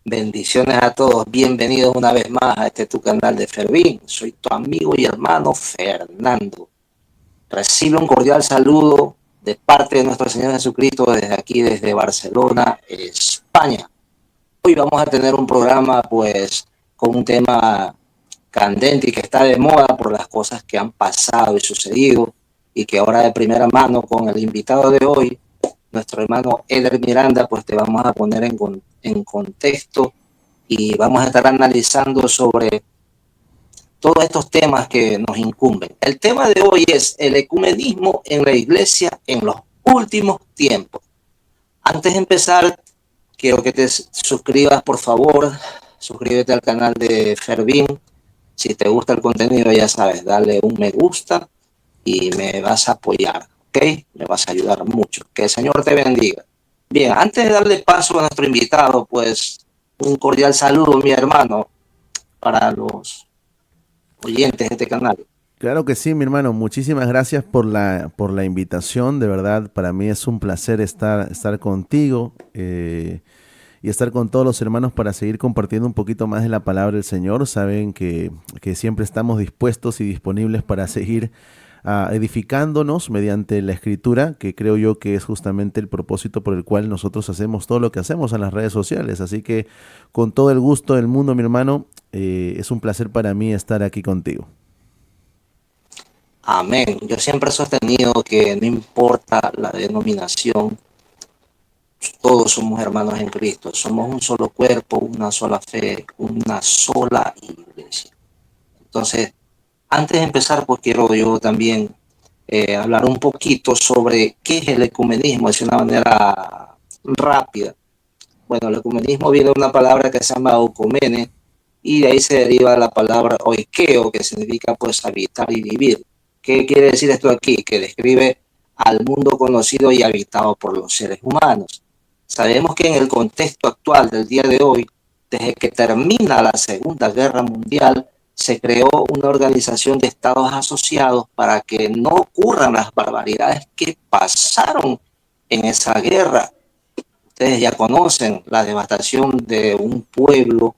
Bendiciones a todos, bienvenidos una vez más a este tu canal de Fermín. Soy tu amigo y hermano Fernando. Recibe un cordial saludo de parte de nuestro Señor Jesucristo desde aquí, desde Barcelona, España. Hoy vamos a tener un programa pues con un tema candente y que está de moda por las cosas que han pasado y sucedido y que ahora de primera mano con el invitado de hoy, nuestro hermano Eder Miranda, pues te vamos a poner en contexto y vamos a estar analizando sobre todos estos temas que nos incumben. El tema de hoy es el ecumenismo en la iglesia en los últimos tiempos. Antes de empezar, quiero que te suscribas, por favor. Suscríbete al canal de Fervin. Si te gusta el contenido, ya sabes, dale un me gusta y me vas a apoyar, ¿ok? Me vas a ayudar mucho. Que el Señor te bendiga. Bien, antes de darle paso a nuestro invitado, pues un cordial saludo, mi hermano, para los oyentes de este canal. Claro que sí, mi hermano. Muchísimas gracias por la invitación. De verdad, para mí es un placer estar contigo y estar con todos los hermanos para seguir compartiendo un poquito más de la palabra del Señor. Saben que siempre estamos dispuestos y disponibles para seguir edificándonos mediante la escritura, que creo yo que es justamente el propósito por el cual nosotros hacemos todo lo que hacemos en las redes sociales. Así que con todo el gusto del mundo, mi hermano, es un placer para mí estar aquí contigo. Amén. Yo siempre he sostenido que no importa la denominación, todos somos hermanos en Cristo. Somos un solo cuerpo, una sola fe, una sola iglesia. Entonces, antes de empezar, pues quiero yo también hablar un poquito sobre qué es el ecumenismo, de una manera rápida. Bueno, el ecumenismo viene de una palabra que se llama okomene y de ahí se deriva la palabra oikeo, que significa pues habitar y vivir. ¿Qué quiere decir esto aquí? Que describe al mundo conocido y habitado por los seres humanos. Sabemos que en el contexto actual del día de hoy, desde que termina la Segunda Guerra Mundial, se creó una organización de estados asociados para que no ocurran las barbaridades que pasaron en esa guerra. Ustedes ya conocen la devastación de un pueblo,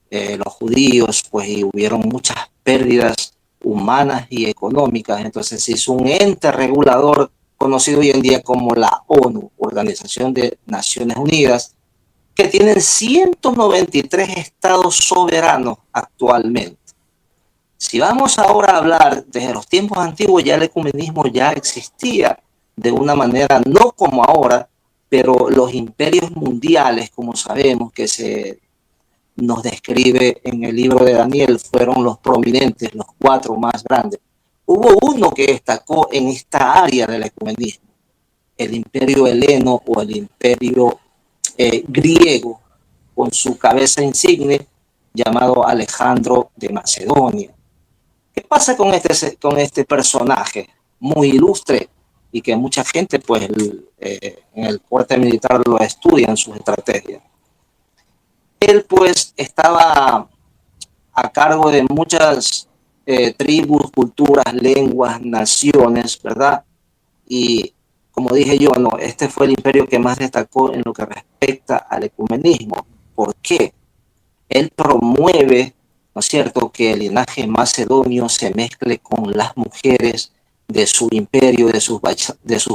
los judíos, pues y hubieron muchas pérdidas humanas y económicas. Entonces se hizo un ente regulador conocido hoy en día como la ONU, Organización de Naciones Unidas, que tienen 193 estados soberanos actualmente. Si vamos ahora a hablar desde los tiempos antiguos, ya el ecumenismo ya existía de una manera no como ahora, pero los imperios mundiales, como sabemos que se nos describe en el libro de Daniel, fueron los prominentes, los cuatro más grandes. Hubo uno que destacó en esta área del ecumenismo, el imperio heleno o el imperio griego, con su cabeza insigne llamado Alejandro de Macedonia. ¿Qué pasa con este personaje muy ilustre y que mucha gente pues en el corte militar lo estudia en sus estrategias? Él pues estaba a cargo de muchas tribus, culturas, lenguas, naciones, ¿verdad? Y como dije yo, no, este fue el imperio que más destacó en lo que respecta al ecumenismo. ¿Por qué? Él promueve, ¿no es cierto?, que el linaje macedonio se mezcle con las mujeres de su imperio, de sus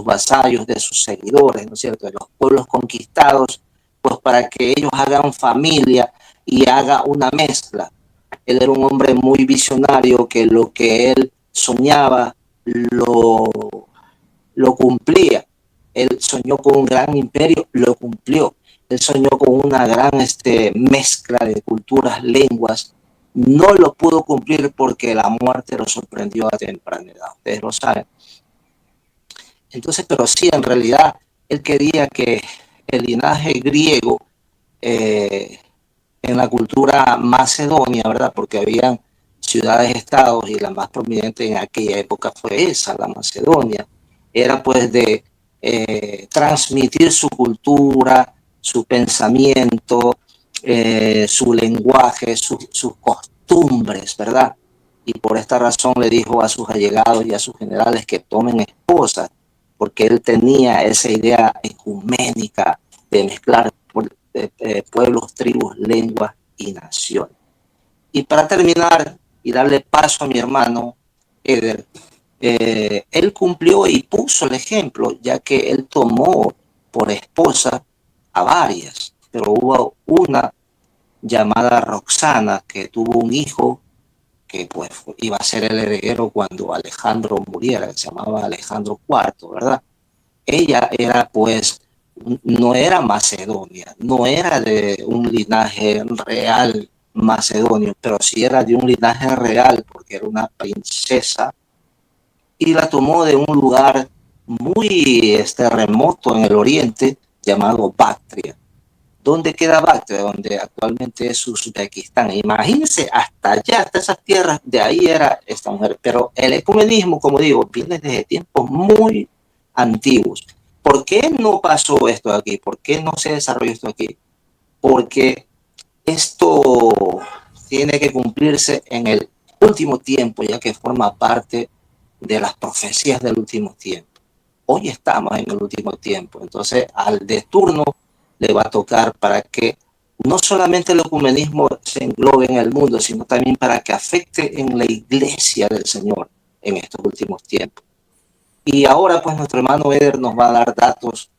vasallos, de sus seguidores, ¿no es cierto?, de los pueblos conquistados, pues para que ellos hagan familia y haga una mezcla. Él era un hombre muy visionario que lo que él soñaba lo, lo cumplía. Él soñó con un gran imperio, lo cumplió. Él soñó con una gran mezcla de culturas, lenguas. No lo pudo cumplir porque la muerte lo sorprendió a temprana edad. Ustedes lo saben. Entonces, pero sí, en realidad, él quería que el linaje griego eh, en la cultura macedonia, ¿verdad? Porque habían ciudades-estados y la más prominente en aquella época fue esa, la Macedonia. Era pues de transmitir su cultura, su pensamiento, su lenguaje, sus costumbres, ¿verdad? Y por esta razón le dijo a sus allegados y a sus generales que tomen esposas, porque él tenía esa idea ecuménica de mezclar pueblos, tribus, lenguas y naciones. Y para terminar y darle paso a mi hermano Eder, él cumplió y puso el ejemplo, ya que él tomó por esposa a varias, pero hubo una llamada Roxana que tuvo un hijo que pues iba a ser el heredero cuando Alejandro muriera, que se llamaba Alejandro IV, ¿verdad? Ella era pues, no era macedonia, no era de un linaje real macedonio, pero sí era de un linaje real porque era una princesa y la tomó de un lugar muy remoto en el oriente llamado Bactria. ¿Dónde queda Bactria? Donde actualmente es Uzbekistán. Imagínense, hasta allá, hasta esas tierras, de ahí era esta mujer. Pero el ecumenismo, como digo, viene desde tiempos muy antiguos. ¿Por qué no pasó esto aquí? ¿Por qué no se desarrolló esto aquí? Porque esto tiene que cumplirse en el último tiempo, ya que forma parte de las profecías del último tiempo. Hoy estamos en el último tiempo, entonces al de turno le va a tocar para que no solamente el ecumenismo se englobe en el mundo, sino también para que afecte en la iglesia del Señor en estos últimos tiempos. Y ahora pues nuestro hermano Eder nos va a dar datos.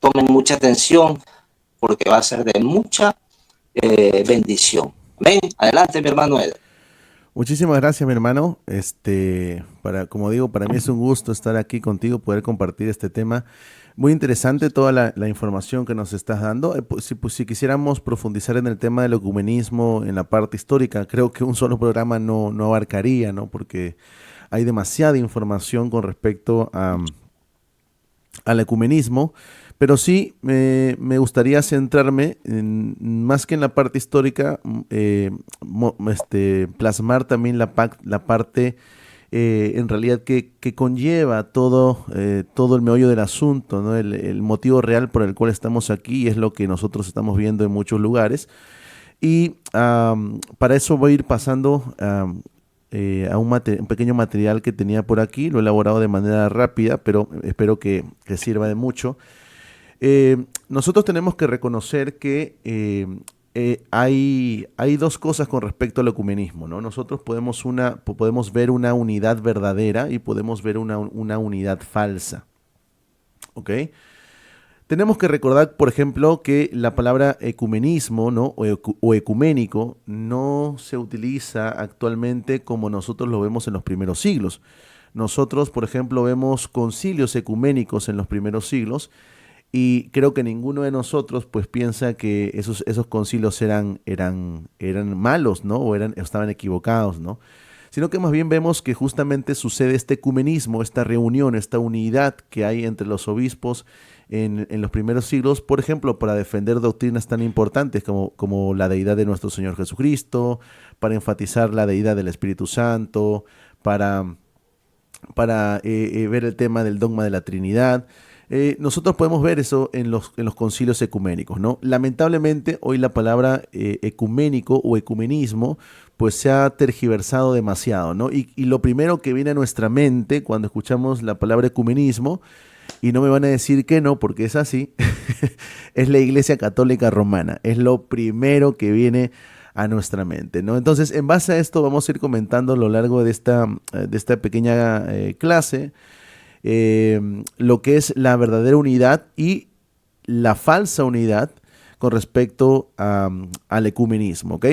Tomen mucha atención porque va a ser de mucha bendición. Amén. Adelante, mi hermano Eder. Muchísimas gracias, mi hermano. Como digo, para mí es un gusto estar aquí contigo, poder compartir este tema. Muy interesante toda la información que nos estás dando. Si quisiéramos profundizar en el tema del ecumenismo, en la parte histórica, creo que un solo programa no abarcaría, ¿no? Porque hay demasiada información con respecto al ecumenismo, pero sí me gustaría centrarme más que en la parte histórica, plasmar también la parte en realidad que conlleva todo el meollo del asunto, ¿no? El motivo real por el cual estamos aquí es lo que nosotros estamos viendo en muchos lugares. Y para eso voy a ir pasando a un pequeño material que tenía por aquí. Lo he elaborado de manera rápida, pero espero que sirva de mucho. Nosotros tenemos que reconocer que hay dos cosas con respecto al ecumenismo, ¿no? Nosotros podemos ver una unidad verdadera y podemos ver una unidad falsa, ¿ok? Tenemos que recordar, por ejemplo, que la palabra ecumenismo, ¿no? O ecuménico no se utiliza actualmente como nosotros lo vemos en los primeros siglos. Nosotros, por ejemplo, vemos concilios ecuménicos en los primeros siglos y creo que ninguno de nosotros pues piensa que esos concilios eran malos, ¿no? Estaban equivocados, ¿no? Sino que más bien vemos que justamente sucede este ecumenismo, esta reunión, esta unidad que hay entre los obispos en los primeros siglos, por ejemplo, para defender doctrinas tan importantes como la deidad de nuestro Señor Jesucristo, para enfatizar la deidad del Espíritu Santo, para ver el tema del dogma de la Trinidad. Nosotros podemos ver eso en los concilios ecuménicos, ¿no? Lamentablemente, hoy la palabra ecuménico o ecumenismo pues se ha tergiversado demasiado, ¿no? Y lo primero que viene a nuestra mente cuando escuchamos la palabra ecumenismo, y no me van a decir que no, porque es así, es la Iglesia Católica Romana. Es lo primero que viene a nuestra mente, ¿no? Entonces, en base a esto vamos a ir comentando a lo largo de esta pequeña clase lo que es la verdadera unidad y la falsa unidad con respecto al ecumenismo, ¿ok?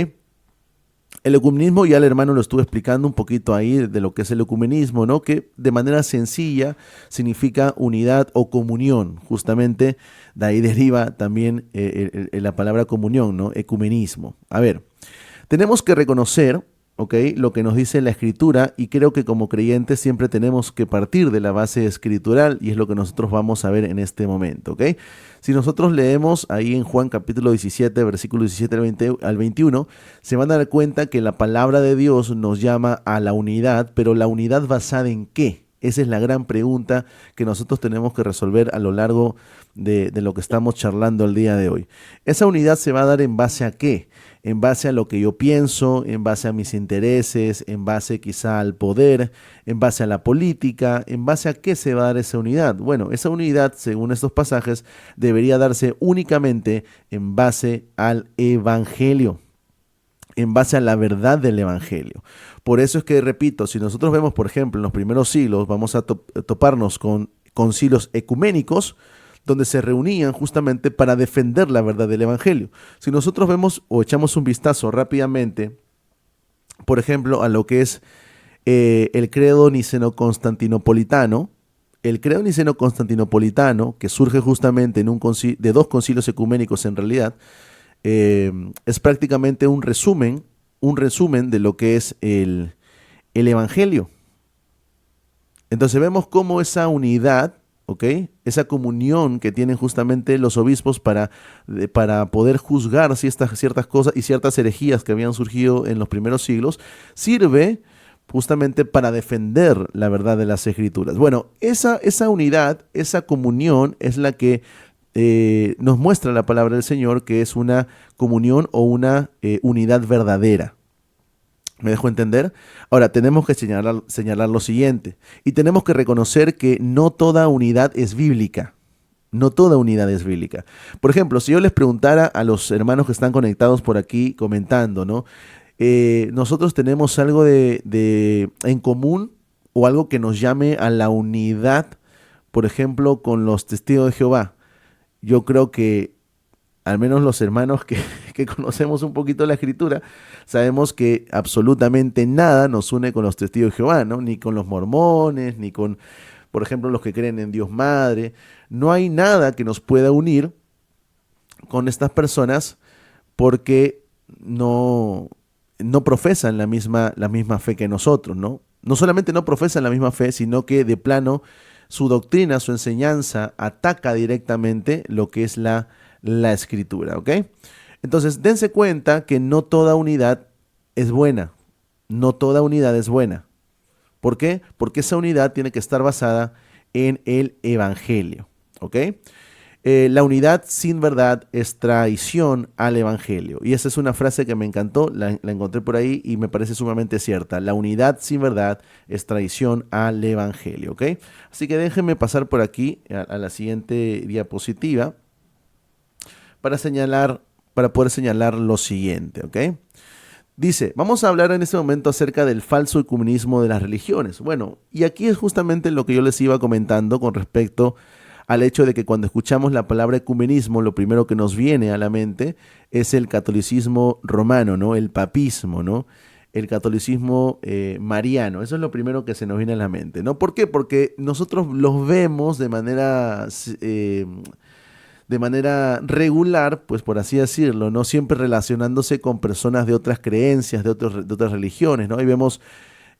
El ecumenismo, ya el hermano lo estuvo explicando un poquito ahí de lo que es el ecumenismo, ¿no? Que de manera sencilla significa unidad o comunión. Justamente de ahí deriva también la palabra comunión, ¿no? Ecumenismo. A ver, tenemos que reconocer, ¿ok?, lo que nos dice la escritura, y creo que como creyentes siempre tenemos que partir de la base escritural, y es lo que nosotros vamos a ver en este momento, ¿ok? Si nosotros leemos ahí en Juan capítulo 17, versículo 17 al 21, se van a dar cuenta que la palabra de Dios nos llama a la unidad, pero la unidad basada en ¿qué? Esa es la gran pregunta que nosotros tenemos que resolver a lo largo de lo que estamos charlando el día de hoy. Esa unidad se va a dar en base a qué? En base a lo que yo pienso, en base a mis intereses, en base quizá al poder, en base a la política, en base a qué se va a dar esa unidad. Bueno, esa unidad, según estos pasajes, debería darse únicamente en base al Evangelio, en base a la verdad del Evangelio. Por eso es que, repito, si nosotros vemos, por ejemplo, en los primeros siglos, vamos a toparnos con concilios ecuménicos, donde se reunían justamente para defender la verdad del Evangelio. Si nosotros vemos o echamos un vistazo rápidamente, por ejemplo, a lo que es el credo niceno-constantinopolitano, el credo niceno-constantinopolitano, que surge justamente en de dos concilios ecuménicos en realidad, es prácticamente un resumen de lo que es el Evangelio. Entonces vemos cómo esa unidad, ¿ok? Esa comunión que tienen justamente los obispos para poder juzgar ciertas cosas y ciertas herejías que habían surgido en los primeros siglos, sirve justamente para defender la verdad de las Escrituras. Bueno, esa unidad, esa comunión es la que nos muestra la palabra del Señor, que es una comunión o una unidad verdadera. ¿Me dejo entender? Ahora, tenemos que señalar lo siguiente, y tenemos que reconocer que no toda unidad es bíblica. No toda unidad es bíblica. Por ejemplo, si yo les preguntara a los hermanos que están conectados por aquí comentando, ¿no? Nosotros tenemos algo en común o algo que nos llame a la unidad, por ejemplo, con los testigos de Jehová. Yo creo que al menos los hermanos que conocemos un poquito la Escritura, sabemos que absolutamente nada nos une con los testigos de Jehová, ¿no? Ni con los mormones, ni con, por ejemplo, los que creen en Dios Madre. No hay nada que nos pueda unir con estas personas porque no profesan la misma fe que nosotros, ¿no? No solamente no profesan la misma fe, sino que de plano su doctrina, su enseñanza ataca directamente lo que es la Escritura, ¿ok? Entonces, dense cuenta que no toda unidad es buena. No toda unidad es buena. ¿Por qué? Porque esa unidad tiene que estar basada en el Evangelio, ¿ok? La unidad sin verdad es traición al Evangelio. Y esa es una frase que me encantó, la encontré por ahí y me parece sumamente cierta. La unidad sin verdad es traición al Evangelio, ¿ok? Así que déjenme pasar por aquí a la siguiente diapositiva para poder señalar lo siguiente, ¿ok? Dice, vamos a hablar en este momento acerca del falso ecumenismo de las religiones. Bueno, y aquí es justamente lo que yo les iba comentando con respecto al hecho de que cuando escuchamos la palabra ecumenismo, lo primero que nos viene a la mente es el catolicismo romano, ¿no? El papismo, ¿no? El catolicismo mariano. Eso es lo primero que se nos viene a la mente, ¿no? ¿Por qué? Porque nosotros los vemos de manera regular, pues por así decirlo, ¿no? Siempre relacionándose con personas de otras creencias, de otras religiones, ¿no? Ahí vemos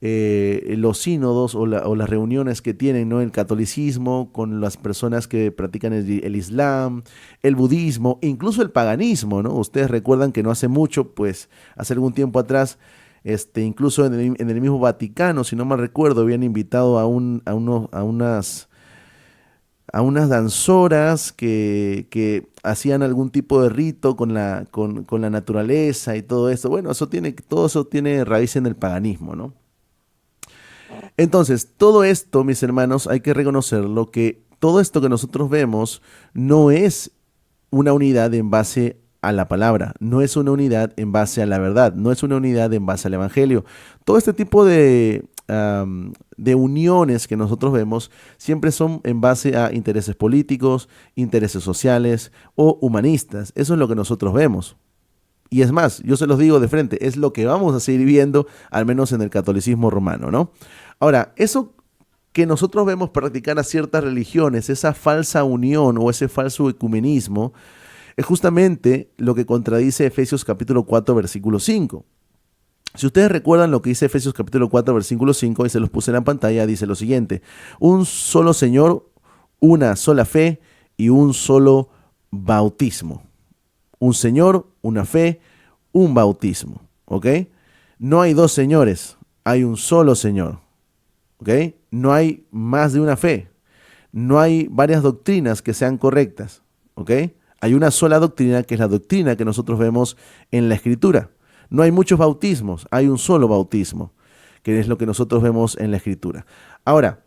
los sínodos o las reuniones que tienen, ¿no? El catolicismo con las personas que practican el islam, el budismo, incluso el paganismo, ¿no? Ustedes recuerdan que no hace mucho, pues hace algún tiempo atrás, incluso en el mismo Vaticano, si no mal recuerdo, habían invitado a unas danzoras que hacían algún tipo de rito con la naturaleza y todo eso. Bueno, todo eso tiene raíz en el paganismo, ¿no? Entonces, todo esto, mis hermanos, hay que reconocerlo, que todo esto que nosotros vemos no es una unidad en base a la palabra, no es una unidad en base a la verdad, no es una unidad en base al Evangelio. Todo este tipo de uniones que nosotros vemos siempre son en base a intereses políticos, intereses sociales o humanistas. Eso es lo que nosotros vemos. Y es más, yo se los digo de frente, es lo que vamos a seguir viendo, al menos en el catolicismo romano, ¿no? Ahora, eso que nosotros vemos practicar a ciertas religiones, esa falsa unión o ese falso ecumenismo, es justamente lo que contradice Efesios capítulo 4, versículo 5. Si ustedes recuerdan lo que dice Efesios capítulo 4, versículo 5, y se los puse en la pantalla, dice lo siguiente: un solo Señor, una sola fe y un solo bautismo. Un Señor, una fe, un bautismo, ¿ok? No hay dos señores, hay un solo Señor, ¿ok? no hay más de una fe, no hay varias doctrinas que sean correctas, ¿ok? Hay una sola doctrina, que es la doctrina que nosotros vemos en la Escritura. No hay muchos bautismos, hay un solo bautismo, que es lo que nosotros vemos en la Escritura. Ahora,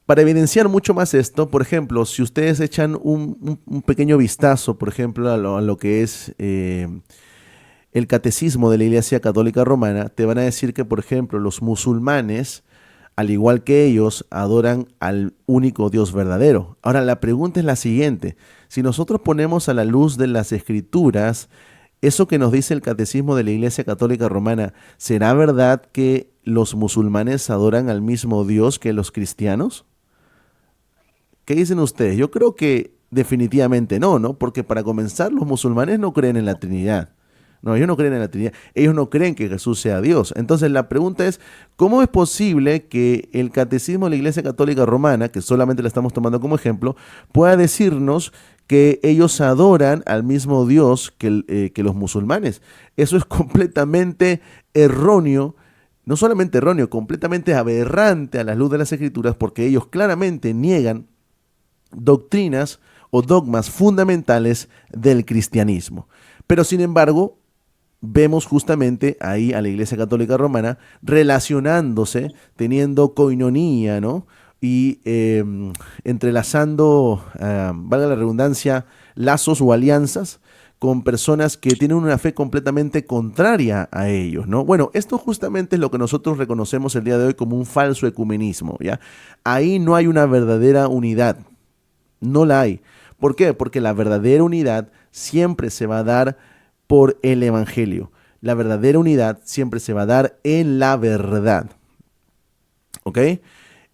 para evidenciar mucho más esto, por ejemplo, si ustedes echan un pequeño vistazo, por ejemplo, a lo que es el catecismo de la Iglesia Católica Romana, te van a decir que, por ejemplo, los musulmanes, al igual que ellos, adoran al único Dios verdadero. Ahora, la pregunta es la siguiente: si nosotros ponemos a la luz de las Escrituras eso que nos dice el catecismo de la Iglesia Católica Romana, ¿será verdad que los musulmanes adoran al mismo Dios que los cristianos? ¿Qué dicen ustedes? Yo creo que definitivamente no, ¿no? Porque para comenzar, los musulmanes no creen en la Trinidad. No, ellos no creen en la Trinidad. Ellos no creen que Jesús sea Dios. Entonces la pregunta es, ¿cómo es posible que el catecismo de la Iglesia Católica Romana, que solamente la estamos tomando como ejemplo, pueda decirnos que ellos adoran al mismo Dios que los musulmanes? Eso es completamente erróneo, no solamente erróneo, completamente aberrante a la luz de las Escrituras, porque ellos claramente niegan doctrinas o dogmas fundamentales del cristianismo. Pero sin embargo, vemos justamente ahí a la Iglesia Católica Romana relacionándose, teniendo coinonía, ¿no? Y entrelazando, valga la redundancia, lazos o alianzas con personas que tienen una fe completamente contraria a ellos, ¿no? Bueno, esto justamente es lo que nosotros reconocemos el día de hoy como un falso ecumenismo, ¿ya? Ahí no hay una verdadera unidad, no la hay. ¿Por qué? Porque la verdadera unidad siempre se va a dar por el Evangelio. La verdadera unidad siempre se va a dar en la verdad. ¿Ok?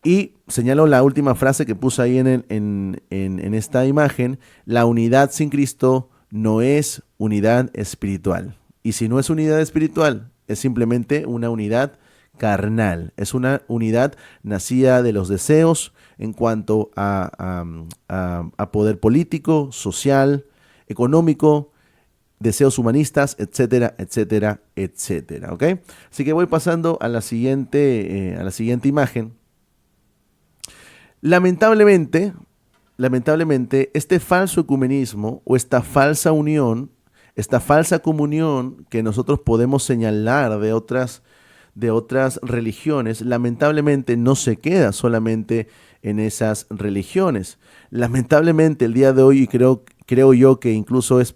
Y señalo la última frase que puse ahí en esta imagen: la unidad sin Cristo no es unidad espiritual. Y si no es unidad espiritual, es simplemente una unidad carnal. Es una unidad nacida de los deseos en cuanto a poder político, social, económico, deseos humanistas, etcétera, etcétera, etcétera. ¿Ok? Así que voy pasando a la siguiente imagen. Lamentablemente, este falso ecumenismo o esta falsa unión, esta falsa comunión que nosotros podemos señalar de otras religiones, lamentablemente no se queda solamente en esas religiones. Lamentablemente el día de hoy, y creo yo que incluso es,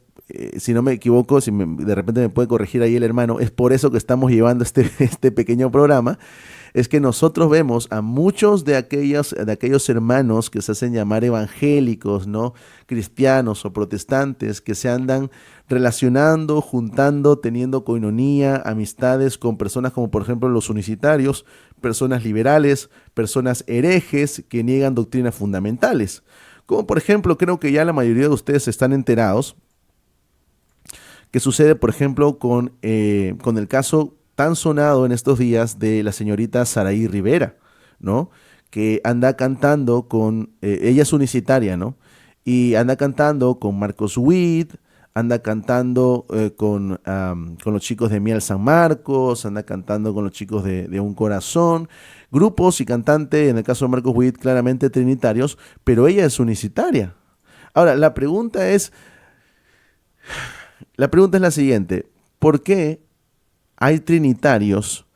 si no me equivoco, de repente me puede corregir ahí el hermano, es por eso que estamos llevando este pequeño programa, es que nosotros vemos a muchos de aquellos hermanos que se hacen llamar evangélicos, ¿no? Cristianos o protestantes, que se andan relacionando, juntando, teniendo coinonía, amistades con personas como por ejemplo los unicitarios, personas liberales, personas herejes que niegan doctrinas fundamentales. Como por ejemplo, creo que ya la mayoría de ustedes están enterados, que sucede por ejemplo con el caso tan sonado en estos días de la señorita Saraí Rivera, ¿no? Que anda cantando ella es unicitaria, ¿no? Y anda cantando con Marcos Witt, anda cantando con los chicos de Miel San Marcos, anda cantando con los chicos de Un Corazón, grupos y cantantes, en el caso de Marcos Witt, claramente trinitarios, pero ella es unicitaria. Ahora, la pregunta es la siguiente: ¿por qué hay trinitarios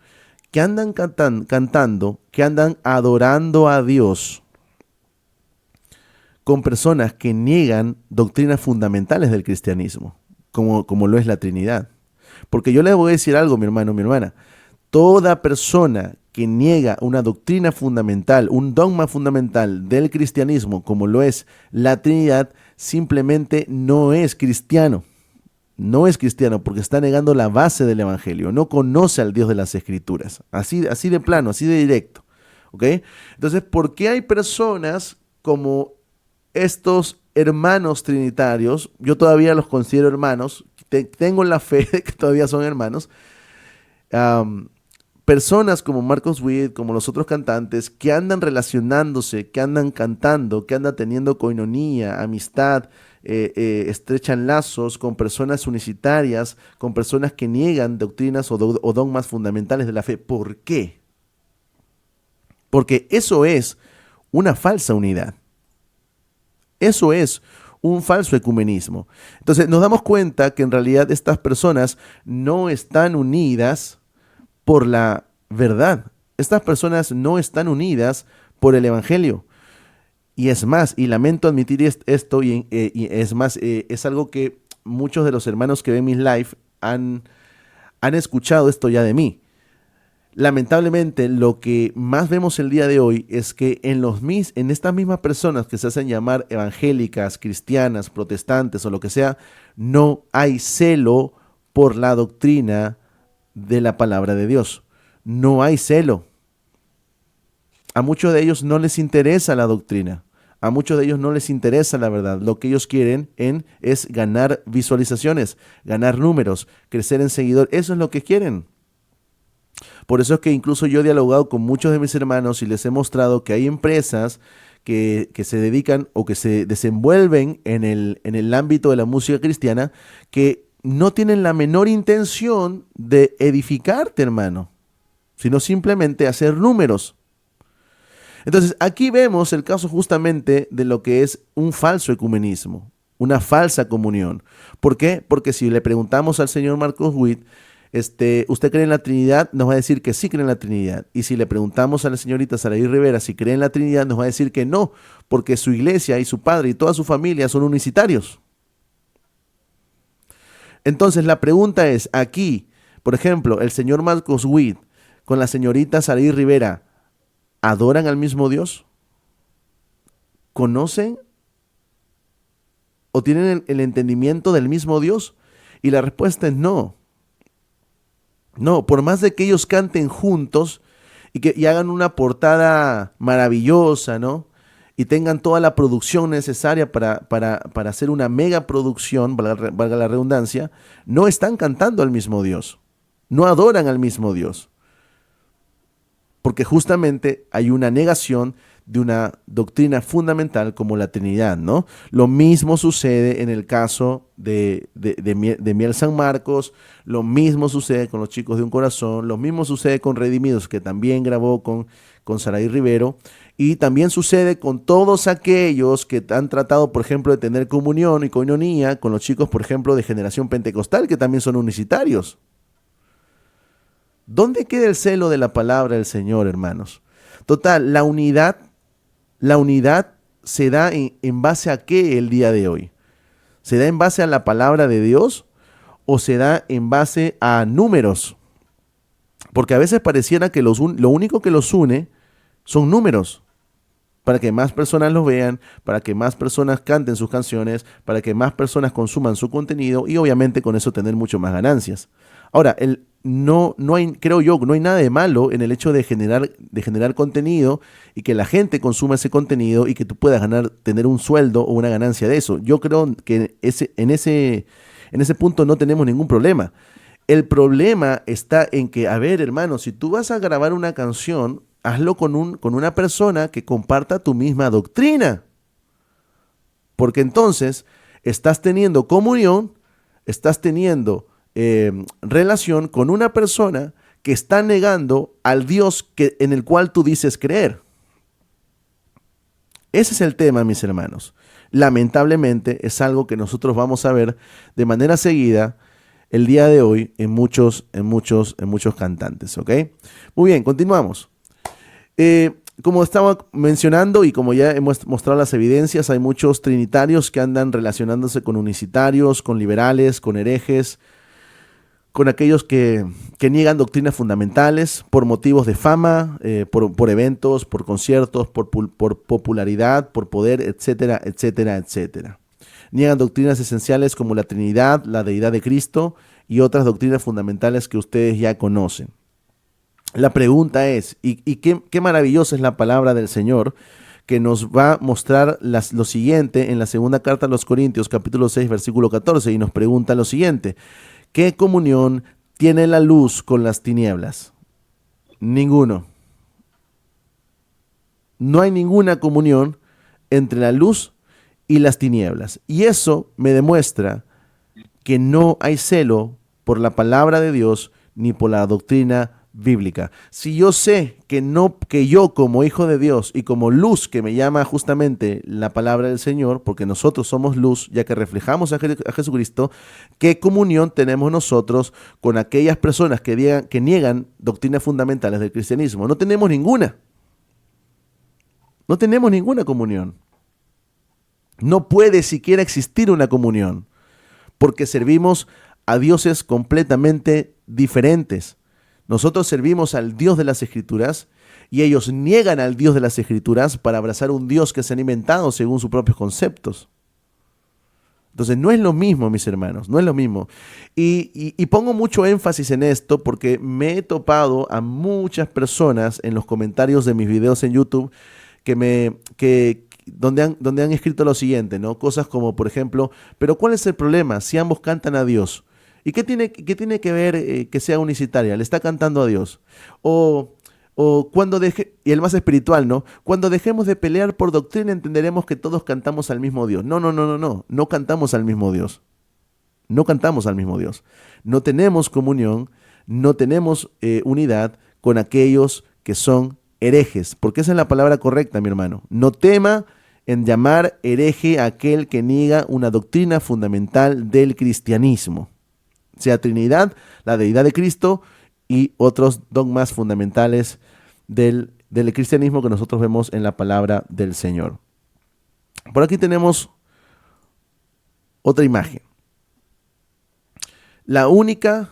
que andan cantando, que andan adorando a Dios con personas que niegan doctrinas fundamentales del cristianismo, como lo es la Trinidad? Porque yo les voy a decir algo, mi hermano, mi hermana: toda persona que niega una doctrina fundamental, un dogma fundamental del cristianismo, como lo es la Trinidad, simplemente no es cristiano. No es cristiano porque está negando la base del Evangelio, no conoce al Dios de las Escrituras, así de plano, así de directo, ¿ok? Entonces, ¿por qué hay personas como estos hermanos trinitarios? Yo todavía los considero hermanos, tengo la fe de que todavía son hermanos. Personas como Marcos Witt, como los otros cantantes, que andan relacionándose, que andan cantando, que andan teniendo coinonía, amistad, estrechan lazos con personas unicitarias, con personas que niegan doctrinas o dogmas fundamentales de la fe. ¿Por qué? porque eso es una falsa unidad. Eso es un falso ecumenismo. Entonces nos damos cuenta que en realidad estas personas no están unidas por la verdad. Estas personas no están unidas por el Evangelio. Y es más, y lamento admitir esto, y es más, es algo que muchos de los hermanos que ven mis live han escuchado esto ya de mí. Lamentablemente, lo que más vemos el día de hoy es que en estas mismas personas que se hacen llamar evangélicas, cristianas, protestantes o lo que sea, no hay celo por la doctrina de la palabra de Dios. No hay celo. A muchos de ellos no les interesa la doctrina. A muchos de ellos no les interesa la verdad. Lo que ellos quieren es ganar visualizaciones, ganar números, crecer en seguidores. Eso es lo que quieren. Por eso es que incluso yo he dialogado con muchos de mis hermanos y les he mostrado que hay empresas que se dedican o que se desenvuelven en el ámbito de la música cristiana que no tienen la menor intención de edificarte, hermano, sino simplemente hacer números. Entonces, aquí vemos el caso justamente de lo que es un falso ecumenismo, una falsa comunión. ¿Por qué? Porque si le preguntamos al señor Marcos Witt, ¿usted cree en la Trinidad? Nos va a decir que sí cree en la Trinidad. Y si le preguntamos a la señorita Saraí Rivera si cree en la Trinidad, nos va a decir que no, porque su iglesia y su padre y toda su familia son unicitarios. Entonces, la pregunta es, aquí, por ejemplo, el señor Marcos Witt con la señorita Saraí Rivera, ¿adoran al mismo Dios? ¿Conocen o tienen el entendimiento del mismo Dios? Y la respuesta es no. No, por más de que ellos canten juntos y hagan una portada maravillosa, ¿no? Y tengan toda la producción necesaria para hacer una mega producción, valga la redundancia, no están cantando al mismo Dios. No adoran al mismo Dios. Porque justamente hay una negación de una doctrina fundamental como la Trinidad, ¿no? Lo mismo sucede en el caso de Miel San Marcos, lo mismo sucede con los Chicos de un Corazón, lo mismo sucede con Redimidos, que también grabó con Saraí Rivero, y también sucede con todos aquellos que han tratado, por ejemplo, de tener comunión y coinonía con los chicos, por ejemplo, de Generación Pentecostal, que también son unicitarios. ¿Dónde queda el celo de la palabra del Señor, hermanos? Total, la unidad se da en base a qué el día de hoy. ¿Se da en base a la palabra de Dios o se da en base a números? Porque a veces pareciera que lo único que los une son números, para que más personas los vean, para que más personas canten sus canciones, para que más personas consuman su contenido y obviamente con eso tener mucho más ganancias. Ahora, creo yo, no hay nada de malo en el hecho de generar contenido y que la gente consuma ese contenido y que tú puedas tener un sueldo o una ganancia de eso. Yo creo que en ese punto no tenemos ningún problema. El problema está en que, a ver, hermano, si tú vas a grabar una canción, hazlo con una persona que comparta tu misma doctrina. Porque entonces estás teniendo comunión, estás teniendo relación con una persona que está negando al Dios en el cual tú dices creer. Ese es el tema, mis hermanos. Lamentablemente es algo que nosotros vamos a ver de manera seguida el día de hoy en muchos cantantes, ¿ok? Muy bien, continuamos. Como estaba mencionando y como ya hemos mostrado las evidencias, hay muchos trinitarios que andan relacionándose con unicitarios, con liberales, con herejes, con aquellos que niegan doctrinas fundamentales por motivos de fama, por eventos, por conciertos, por popularidad, por poder, etcétera, etcétera, etcétera. Niegan doctrinas esenciales como la Trinidad, la deidad de Cristo y otras doctrinas fundamentales que ustedes ya conocen. La pregunta es, y qué maravillosa es la palabra del Señor, que nos va a mostrar lo siguiente en la segunda carta a los Corintios, capítulo 6, versículo 14, y nos pregunta lo siguiente: ¿qué comunión tiene la luz con las tinieblas? Ninguno. No hay ninguna comunión entre la luz y las tinieblas. Y eso me demuestra que no hay celo por la palabra de Dios ni por la doctrina bíblica. Si yo sé que no, que yo como hijo de Dios y como luz que me llama justamente la palabra del Señor, porque nosotros somos luz, ya que reflejamos a Jesucristo, ¿qué comunión tenemos nosotros con aquellas personas que niegan doctrinas fundamentales del cristianismo? No tenemos ninguna. No tenemos ninguna comunión. No puede siquiera existir una comunión, porque servimos a dioses completamente diferentes. Nosotros servimos al Dios de las Escrituras y ellos niegan al Dios de las Escrituras para abrazar un Dios que se han inventado según sus propios conceptos. Entonces no es lo mismo, mis hermanos, no es lo mismo. Y pongo mucho énfasis en esto porque me he topado a muchas personas en los comentarios de mis videos en YouTube donde han escrito lo siguiente, ¿no? Cosas como, por ejemplo, pero ¿cuál es el problema si ambos cantan a Dios? ¿Y qué tiene que ver que sea unicitaria? Le está cantando a Dios. O y el más espiritual, ¿no? Cuando dejemos de pelear por doctrina entenderemos que todos cantamos al mismo Dios. No cantamos al mismo Dios. No cantamos al mismo Dios. No tenemos comunión, no tenemos unidad con aquellos que son herejes, porque esa es la palabra correcta, mi hermano. No tema en llamar hereje a aquel que niega una doctrina fundamental del cristianismo, sea Trinidad, la deidad de Cristo y otros dogmas fundamentales del cristianismo que nosotros vemos en la palabra del Señor. Por aquí tenemos otra imagen. La única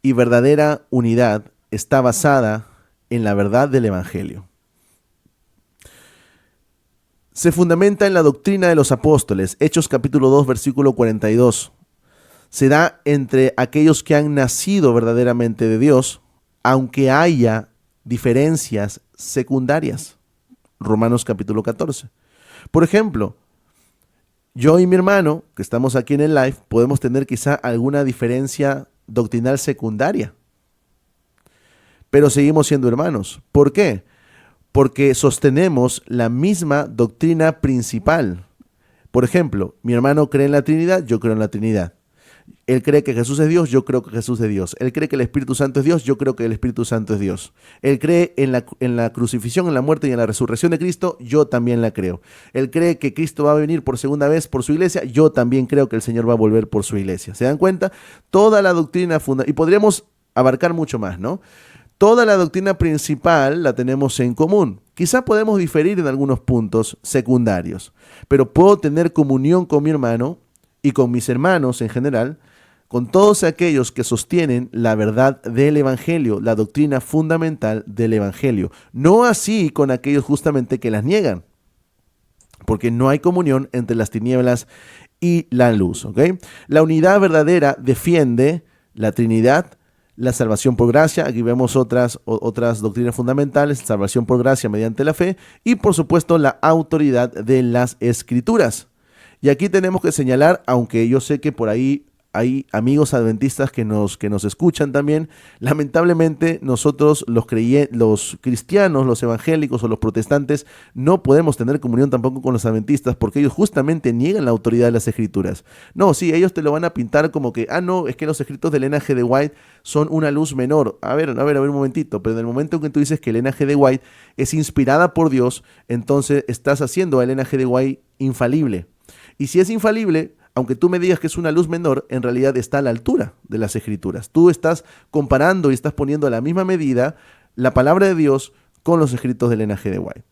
y verdadera unidad está basada en la verdad del Evangelio. Se fundamenta en la doctrina de los apóstoles, Hechos capítulo 2, versículo 42. Se da entre aquellos que han nacido verdaderamente de Dios, aunque haya diferencias secundarias. Romanos capítulo 14. Por ejemplo, yo y mi hermano, que estamos aquí en el live, podemos tener quizá alguna diferencia doctrinal secundaria, pero seguimos siendo hermanos. ¿Por qué? Porque sostenemos la misma doctrina principal. Por ejemplo, mi hermano cree en la Trinidad, yo creo en la Trinidad. Él cree que Jesús es Dios, yo creo que Jesús es Dios. Él cree que el Espíritu Santo es Dios, yo creo que el Espíritu Santo es Dios. Él cree en la crucifixión, en la muerte y en la resurrección de Cristo, yo también la creo. Él cree que Cristo va a venir por segunda vez por su iglesia, yo también creo que el Señor va a volver por su iglesia. ¿Se dan cuenta? Toda la doctrina fundamental, y podríamos abarcar mucho más, ¿no? Toda la doctrina principal la tenemos en común. Quizá podemos diferir en algunos puntos secundarios, pero puedo tener comunión con mi hermano y con mis hermanos en general, con todos aquellos que sostienen la verdad del Evangelio, la doctrina fundamental del Evangelio. No así con aquellos justamente que las niegan, porque no hay comunión entre las tinieblas y la luz, ¿ok? La unidad verdadera defiende la Trinidad, la salvación por gracia. Aquí vemos otras doctrinas fundamentales: salvación por gracia mediante la fe y, por supuesto, la autoridad de las Escrituras. Y aquí tenemos que señalar, aunque yo sé que por ahí hay amigos adventistas que nos escuchan también, lamentablemente nosotros los cristianos, los evangélicos o los protestantes no podemos tener comunión tampoco con los adventistas porque ellos justamente niegan la autoridad de las Escrituras. No, sí, ellos te lo van a pintar como que, no, es que los escritos de Elena G. de White son una luz menor. A ver un momentito, pero en el momento en que tú dices que Elena G. de White es inspirada por Dios, entonces estás haciendo a Elena G. de White infalible. Y si es infalible, aunque tú me digas que es una luz menor, en realidad está a la altura de las Escrituras. Tú estás comparando y estás poniendo a la misma medida la palabra de Dios con los escritos de Elena G. de White.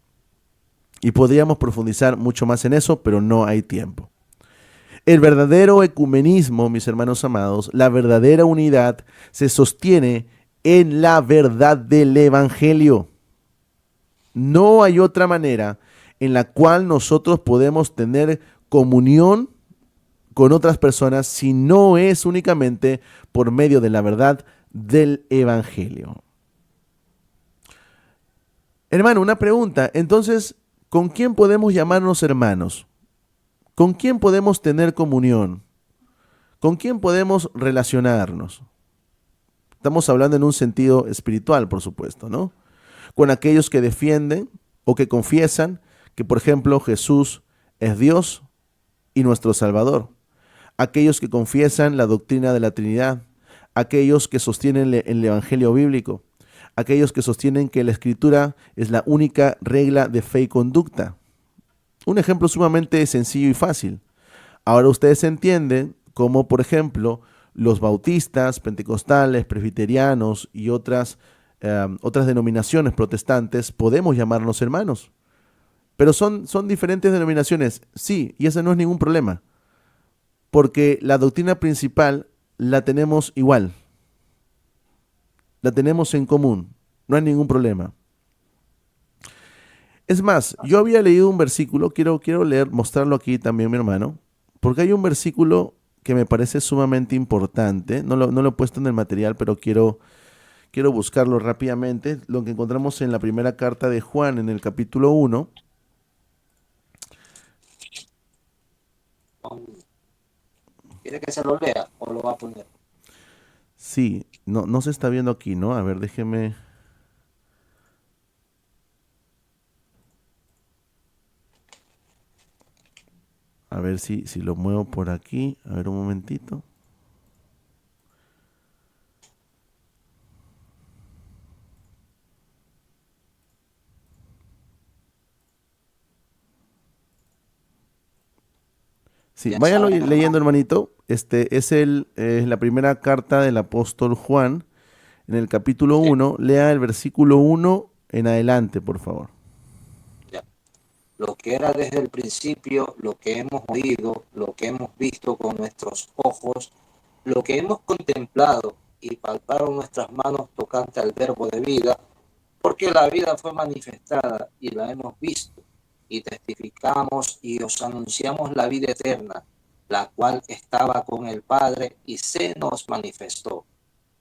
Y podríamos profundizar mucho más en eso, pero no hay tiempo. El verdadero ecumenismo, mis hermanos amados, la verdadera unidad, se sostiene en la verdad del Evangelio. No hay otra manera en la cual nosotros podemos tener comunión con otras personas si no es únicamente por medio de la verdad del Evangelio. Hermano, una pregunta. Entonces, ¿con quién podemos llamarnos hermanos? ¿Con quién podemos tener comunión? ¿Con quién podemos relacionarnos? Estamos hablando en un sentido espiritual, por supuesto, ¿no? Con aquellos que defienden o que confiesan que, por ejemplo, Jesús es Dios y nuestro Salvador. Aquellos que confiesan la doctrina de la Trinidad, aquellos que sostienen el Evangelio bíblico, aquellos que sostienen que la Escritura es la única regla de fe y conducta. Un ejemplo sumamente sencillo y fácil. Ahora ustedes entienden cómo, por ejemplo, los bautistas, pentecostales, presbiterianos y otras denominaciones protestantes podemos llamarnos hermanos. Pero son diferentes denominaciones, sí, y ese no es ningún problema, porque la doctrina principal la tenemos igual, la tenemos en común, no hay ningún problema. Es más, yo había leído un versículo, quiero leer, mostrarlo aquí también, mi hermano, porque hay un versículo que me parece sumamente importante, no lo he puesto en el material, pero quiero buscarlo rápidamente, lo que encontramos en la primera carta de Juan, en el capítulo 1. ¿Quiere que se lo lea o lo va a poner? Sí, no se está viendo aquí, ¿no? A ver, déjeme. A ver si lo muevo por aquí. A ver un momentito. Sí, Ya váyalo saben, leyendo, hermano. hermanito. Este es la primera carta del apóstol Juan, en el capítulo Sí, 1. Lea el versículo 1 en adelante, por favor. ya. Lo que era desde el principio, lo que hemos oído, lo que hemos visto con nuestros ojos, lo que hemos contemplado y palparon nuestras manos tocante al verbo de vida, porque la vida fue manifestada y la hemos visto, y testificamos y os anunciamos la vida eterna, la cual estaba con el Padre y se nos manifestó.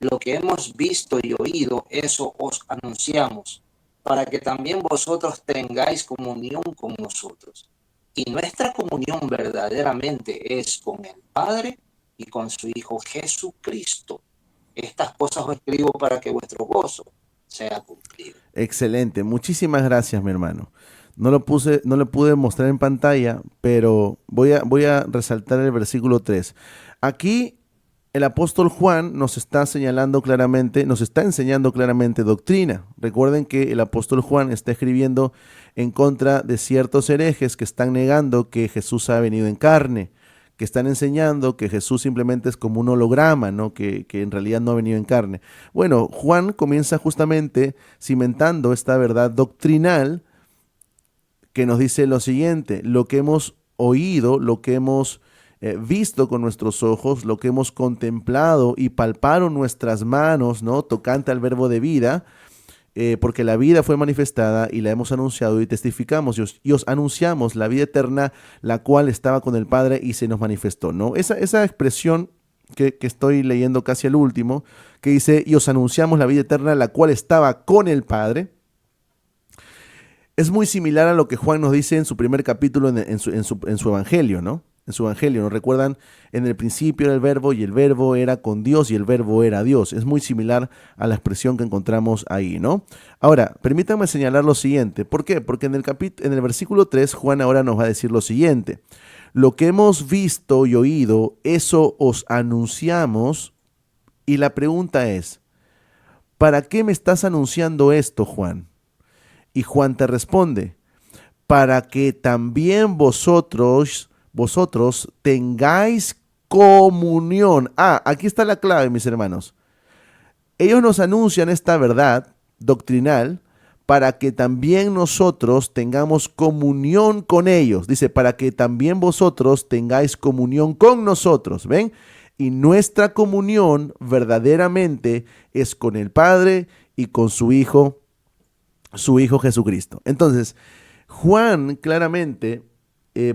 Lo que hemos visto y oído, eso os anunciamos, para que también vosotros tengáis comunión con nosotros. Y nuestra comunión verdaderamente es con el Padre y con su Hijo Jesucristo. Estas cosas os escribo para que vuestro gozo sea cumplido. Excelente, muchísimas gracias, mi hermano. No lo pude mostrar en pantalla, pero voy a resaltar el versículo 3. Aquí el apóstol Juan nos está señalando claramente, nos está enseñando claramente doctrina. Recuerden que el apóstol Juan está escribiendo en contra de ciertos herejes que están negando que Jesús ha venido en carne, que están enseñando que Jesús simplemente es como un holograma, ¿no? Que en realidad no ha venido en carne. Bueno, Juan comienza justamente cimentando esta verdad doctrinal que nos dice lo siguiente: lo que hemos oído, lo que hemos visto con nuestros ojos, lo que hemos contemplado y palparon nuestras manos, ¿no? Tocante al verbo de vida, porque la vida fue manifestada y la hemos anunciado y testificamos y os anunciamos la vida eterna, la cual estaba con el Padre y se nos manifestó, ¿no? Esa expresión que estoy leyendo casi al último, que dice, y os anunciamos la vida eterna, la cual estaba con el Padre, es muy similar a lo que Juan nos dice en su primer capítulo en su evangelio, ¿no? En su evangelio, ¿nos recuerdan? En el principio era el verbo y el verbo era con Dios y el verbo era Dios. Es muy similar a la expresión que encontramos ahí, ¿no? Ahora, permítanme señalar lo siguiente. ¿Por qué? Porque en el versículo 3, Juan ahora nos va a decir lo siguiente. Lo que hemos visto y oído, eso os anunciamos. Y la pregunta es, ¿para qué me estás anunciando esto, Juan? Y Juan te responde, para que también vosotros tengáis comunión. Aquí está la clave, mis hermanos. Ellos nos anuncian esta verdad doctrinal para que también nosotros tengamos comunión con ellos. Dice, para que también vosotros tengáis comunión con nosotros. ¿Ven? Y nuestra comunión verdaderamente es con el Padre y con su Hijo Jesucristo. Entonces, Juan claramente,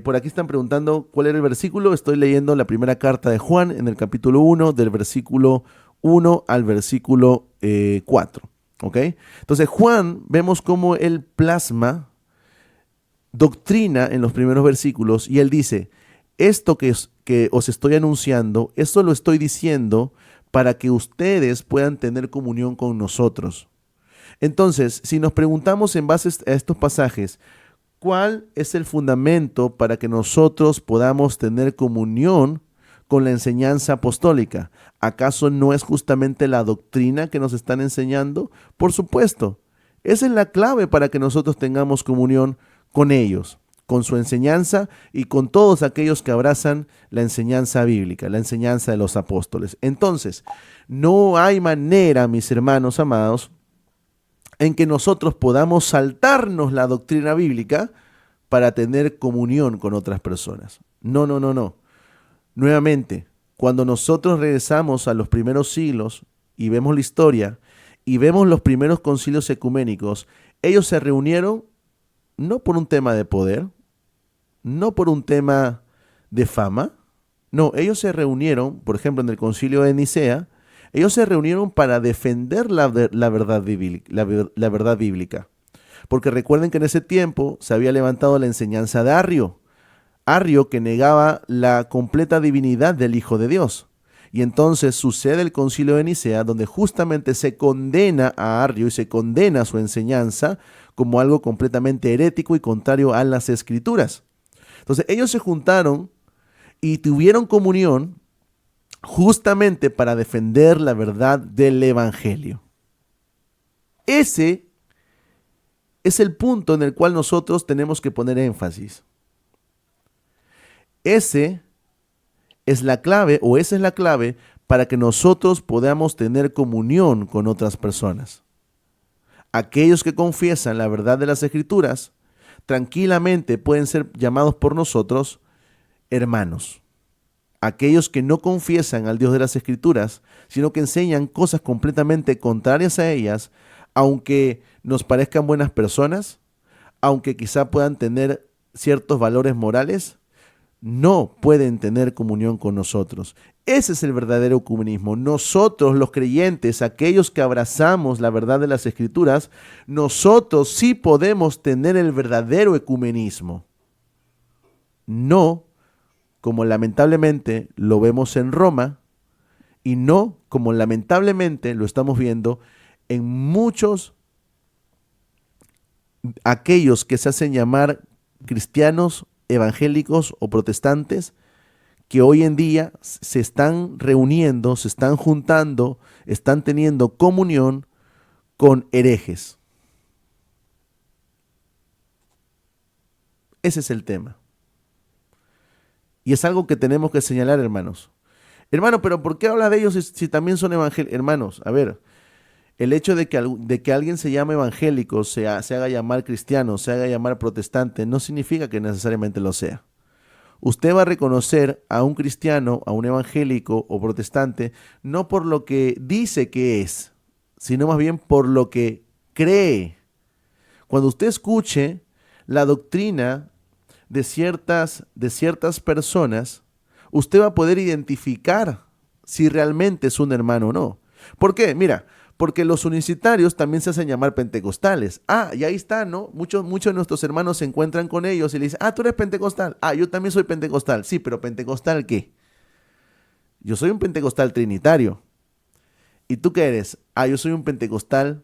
por aquí están preguntando cuál era el versículo. Estoy leyendo la primera carta de Juan en el capítulo 1, del versículo 1 al versículo 4. ¿Ok? Entonces, Juan, vemos cómo él plasma doctrina en los primeros versículos y él dice, esto que os estoy anunciando, esto lo estoy diciendo para que ustedes puedan tener comunión con nosotros. Entonces, si nos preguntamos en base a estos pasajes, ¿cuál es el fundamento para que nosotros podamos tener comunión con la enseñanza apostólica. ¿Acaso no es justamente la doctrina que nos están enseñando? Por supuesto. Esa es la clave para que nosotros tengamos comunión con ellos, con su enseñanza y con todos aquellos que abrazan la enseñanza bíblica, la enseñanza de los apóstoles. Entonces, no hay manera, mis hermanos amados, en que nosotros podamos saltarnos la doctrina bíblica para tener comunión con otras personas. No, no, no, no. Nuevamente, cuando nosotros regresamos a los primeros siglos y vemos la historia y vemos los primeros concilios ecuménicos, ellos se reunieron no por un tema de poder, no por un tema de fama, no, ellos se reunieron, por ejemplo, en el concilio de Nicea, ellos se reunieron para defender la verdad bíblica, la verdad bíblica. Porque recuerden que en ese tiempo se había levantado la enseñanza de Arrio, Arrio que negaba la completa divinidad del Hijo de Dios. Y entonces sucede el concilio de Nicea, donde justamente se condena a Arrio y se condena su enseñanza como algo completamente herético y contrario a las Escrituras. Entonces ellos se juntaron y tuvieron comunión justamente para defender la verdad del Evangelio. Ese es el punto en el cual nosotros tenemos que poner énfasis. Ese es la clave, o esa es la clave para que nosotros podamos tener comunión con otras personas. Aquellos que confiesan la verdad de las Escrituras tranquilamente pueden ser llamados por nosotros hermanos. Aquellos que no confiesan al Dios de las Escrituras, sino que enseñan cosas completamente contrarias a ellas, aunque nos parezcan buenas personas, aunque quizá puedan tener ciertos valores morales, no pueden tener comunión con nosotros. Ese es el verdadero ecumenismo. Nosotros, los creyentes, aquellos que abrazamos la verdad de las Escrituras, nosotros sí podemos tener el verdadero ecumenismo. No como lamentablemente lo vemos en Roma y no como lamentablemente lo estamos viendo en muchos aquellos que se hacen llamar cristianos evangélicos o protestantes, que hoy en día se están reuniendo, se están juntando, están teniendo comunión con herejes. Ese es el tema. Y es algo que tenemos que señalar, hermanos. Hermano, pero ¿por qué habla de ellos si también son evangélicos? Hermanos, a ver, el hecho de que alguien se llame evangélico, se haga llamar cristiano, se haga llamar protestante, no significa que necesariamente lo sea. Usted va a reconocer a un cristiano, a un evangélico o protestante, no por lo que dice que es, sino más bien por lo que cree. Cuando usted escuche la doctrina de ciertas personas, usted va a poder identificar si realmente es un hermano o no. ¿Por qué? Mira, porque los unicitarios también se hacen llamar pentecostales. Ah, y ahí está, ¿no? Muchos de nuestros hermanos se encuentran con ellos y le dicen, ah, tú eres pentecostal. Ah, yo también soy pentecostal. Sí, pero ¿pentecostal qué? Yo soy un pentecostal trinitario. ¿Y tú qué eres? Ah, yo soy un pentecostal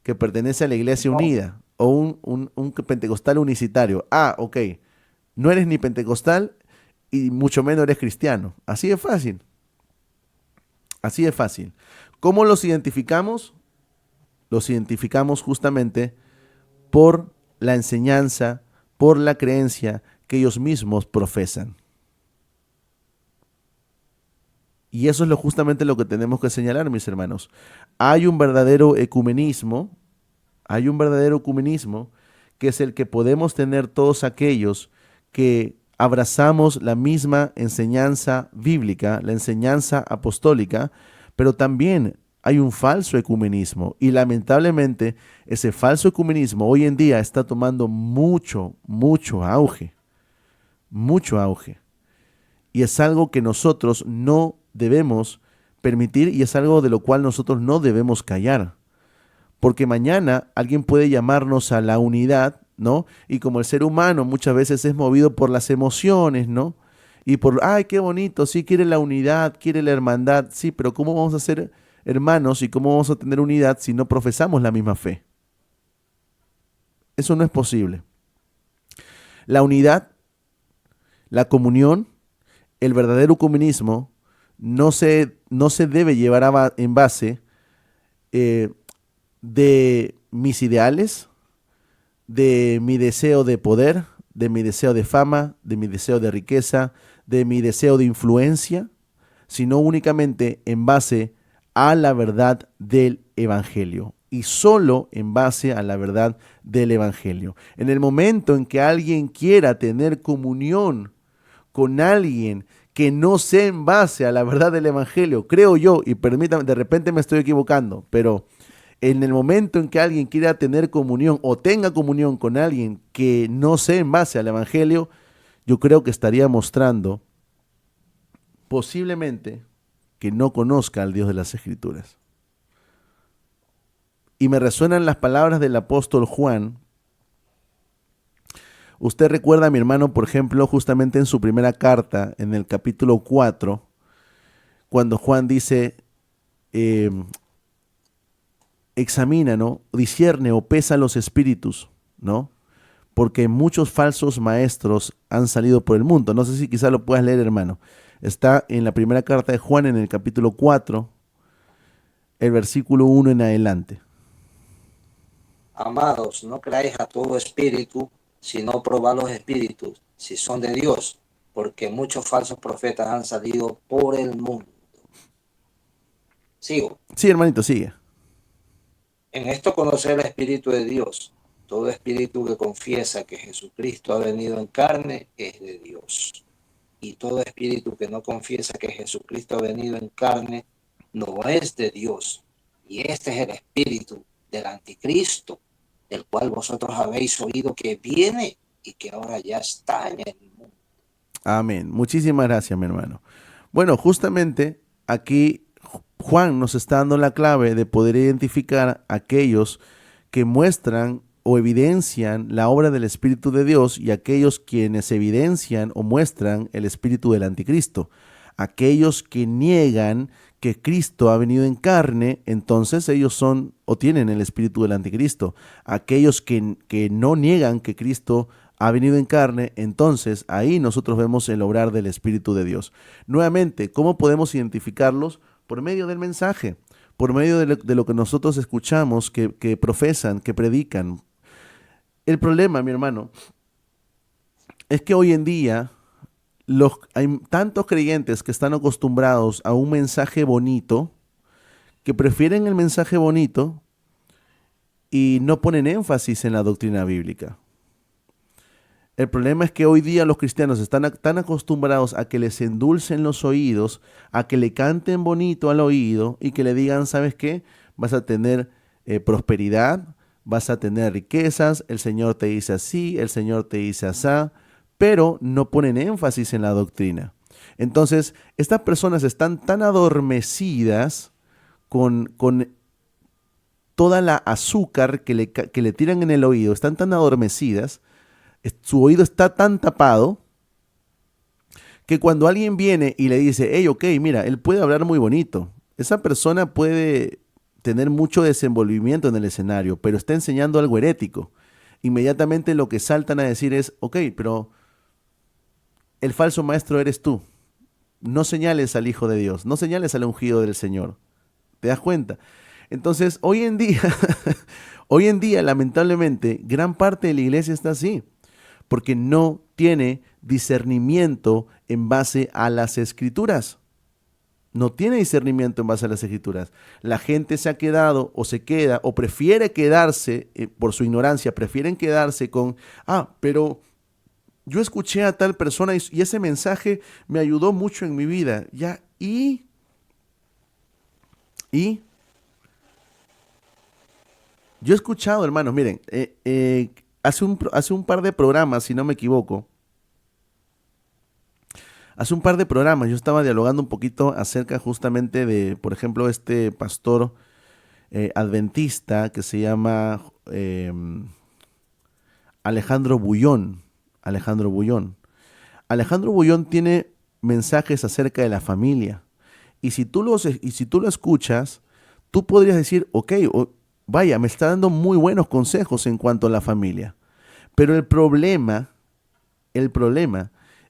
que pertenece a la Iglesia Unida o un pentecostal unicitario. Ah, ok. No eres ni pentecostal y mucho menos eres cristiano. Así de fácil. Así de fácil. ¿Cómo los identificamos? Los identificamos justamente por la enseñanza, por la creencia que ellos mismos profesan. Y eso es justamente lo que tenemos que señalar, mis hermanos. Hay un verdadero ecumenismo que es el que podemos tener todos aquellos que abrazamos la misma enseñanza bíblica, la enseñanza apostólica, pero también hay un falso ecumenismo y lamentablemente ese falso ecumenismo hoy en día está tomando mucho auge, y es algo que nosotros no debemos permitir y es algo de lo cual nosotros no debemos callar, porque mañana alguien puede llamarnos a la unidad, ¿no? Y como el ser humano muchas veces es movido por las emociones, ¿no? Y por, ay, qué bonito, sí, quiere la unidad, quiere la hermandad, sí, pero ¿cómo vamos a ser hermanos y cómo vamos a tener unidad si no profesamos la misma fe? Eso no es posible. La unidad, la comunión, el verdadero ecumenismo no se debe llevar en base eh, de mis ideales, de mi deseo de poder, de mi deseo de fama, de mi deseo de riqueza, de mi deseo de influencia, sino únicamente en base a la verdad del Evangelio. Y solo en base a la verdad del Evangelio. En el momento en que alguien quiera tener comunión con alguien que no sea en base a la verdad del Evangelio, creo yo, y permítame, de repente me estoy equivocando, pero en el momento en que alguien quiera tener comunión o tenga comunión con alguien que no sea en base al Evangelio, yo creo que estaría mostrando posiblemente que no conozca al Dios de las Escrituras. Y me resuenan las palabras del apóstol Juan. Usted recuerda, mi hermano, por ejemplo, justamente en su primera carta, en el capítulo 4, cuando Juan dice, eh, examina, ¿no? Discierne o pesa los espíritus, ¿no? Porque muchos falsos maestros han salido por el mundo. No sé si quizá lo puedas leer, hermano. Está en la primera carta de Juan, en el capítulo 4, el versículo 1 en adelante. Amados, no creáis a todo espíritu, sino probad los espíritus, si son de Dios, porque muchos falsos profetas han salido por el mundo. Sigo. Sí, hermanito, sigue. En esto conocer el Espíritu de Dios. Todo espíritu que confiesa que Jesucristo ha venido en carne es de Dios. Y todo espíritu que no confiesa que Jesucristo ha venido en carne no es de Dios. Y este es el espíritu del anticristo, del cual vosotros habéis oído que viene y que ahora ya está en el mundo. Amén. Muchísimas gracias, mi hermano. Bueno, justamente aquí Juan nos está dando la clave de poder identificar a aquellos que muestran o evidencian la obra del Espíritu de Dios y aquellos quienes evidencian o muestran el espíritu del anticristo. Aquellos que niegan que Cristo ha venido en carne, entonces ellos son o tienen el espíritu del anticristo. Aquellos que no niegan que Cristo ha venido en carne, entonces ahí nosotros vemos el obrar del Espíritu de Dios. Nuevamente, ¿cómo podemos identificarlos? Por medio del mensaje, por medio de lo que nosotros escuchamos, que profesan, que predican. El problema, mi hermano, es que hoy en día hay tantos creyentes que están acostumbrados a un mensaje bonito, que prefieren el mensaje bonito y no ponen énfasis en la doctrina bíblica. El problema es que hoy día los cristianos están tan acostumbrados a que les endulcen los oídos, a que le canten bonito al oído y que le digan, ¿sabes qué? Vas a tener prosperidad, vas a tener riquezas, el Señor te dice así, el Señor te dice asá, pero no ponen énfasis en la doctrina. Entonces, estas personas están tan adormecidas con toda la azúcar que le tiran en el oído, están tan adormecidas, su oído está tan tapado que cuando alguien viene y le dice, hey, ok, mira, él puede hablar muy bonito, esa persona puede tener mucho desenvolvimiento en el escenario, pero está enseñando algo herético. Inmediatamente lo que saltan a decir es, ok, pero el falso maestro eres tú. No señales al Hijo de Dios, no señales al ungido del Señor. ¿Te das cuenta? Entonces, hoy en día, lamentablemente, gran parte de la iglesia está así, porque no tiene discernimiento en base a las escrituras. No tiene discernimiento en base a las escrituras. La gente se ha quedado o se queda o prefiere quedarse, por su ignorancia, prefieren quedarse con, pero yo escuché a tal persona y ese mensaje me ayudó mucho en mi vida. Ya, y yo he escuchado, hermanos, miren, hace un par de programas, si no me equivoco, hace un par de programas yo estaba dialogando un poquito acerca justamente de, por ejemplo, este pastor adventista que se llama Alejandro Bullón. Alejandro Bullón. Alejandro Bullón tiene mensajes acerca de la familia. Y si tú lo escuchas, tú podrías decir, ok, vaya, me está dando muy buenos consejos en cuanto a la familia. Pero el problema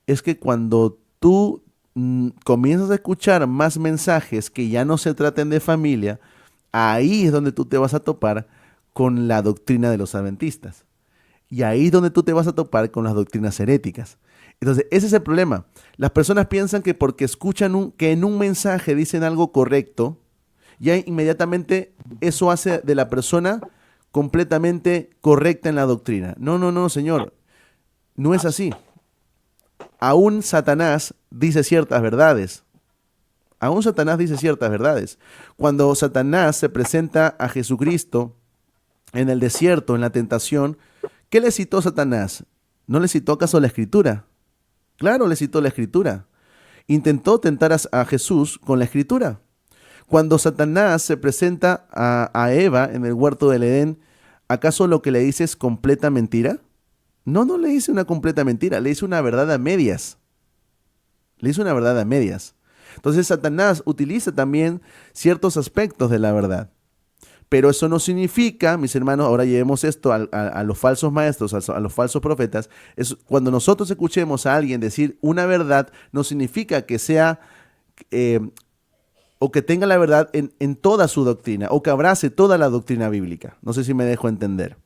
es que cuando tú comienzas a escuchar más mensajes que ya no se traten de familia, ahí es donde tú te vas a topar con la doctrina de los adventistas. Y ahí es donde tú te vas a topar con las doctrinas heréticas. Entonces, ese es el problema. Las personas piensan que porque escuchan que en un mensaje dicen algo correcto, ya inmediatamente eso hace de la persona completamente correcta en la doctrina. No, no, no, señor. No es así. Aún Satanás dice ciertas verdades. Aún Satanás dice ciertas verdades. Cuando Satanás se presenta a Jesucristo en el desierto, en la tentación, ¿qué le citó Satanás? ¿No le citó acaso la Escritura? Claro, le citó la Escritura. Intentó tentar a Jesús con la Escritura. Cuando Satanás se presenta a Eva en el huerto del Edén, ¿acaso lo que le dice es completa mentira? No, no le dice una completa mentira, le dice una verdad a medias. Le dice una verdad a medias. Entonces Satanás utiliza también ciertos aspectos de la verdad. Pero eso no significa, mis hermanos, ahora llevemos esto a los falsos maestros, a los falsos profetas. Cuando nosotros escuchemos a alguien decir una verdad, no significa que sea eh, o que tenga la verdad en toda su doctrina, o que abrace toda la doctrina bíblica. No sé si me dejo entender.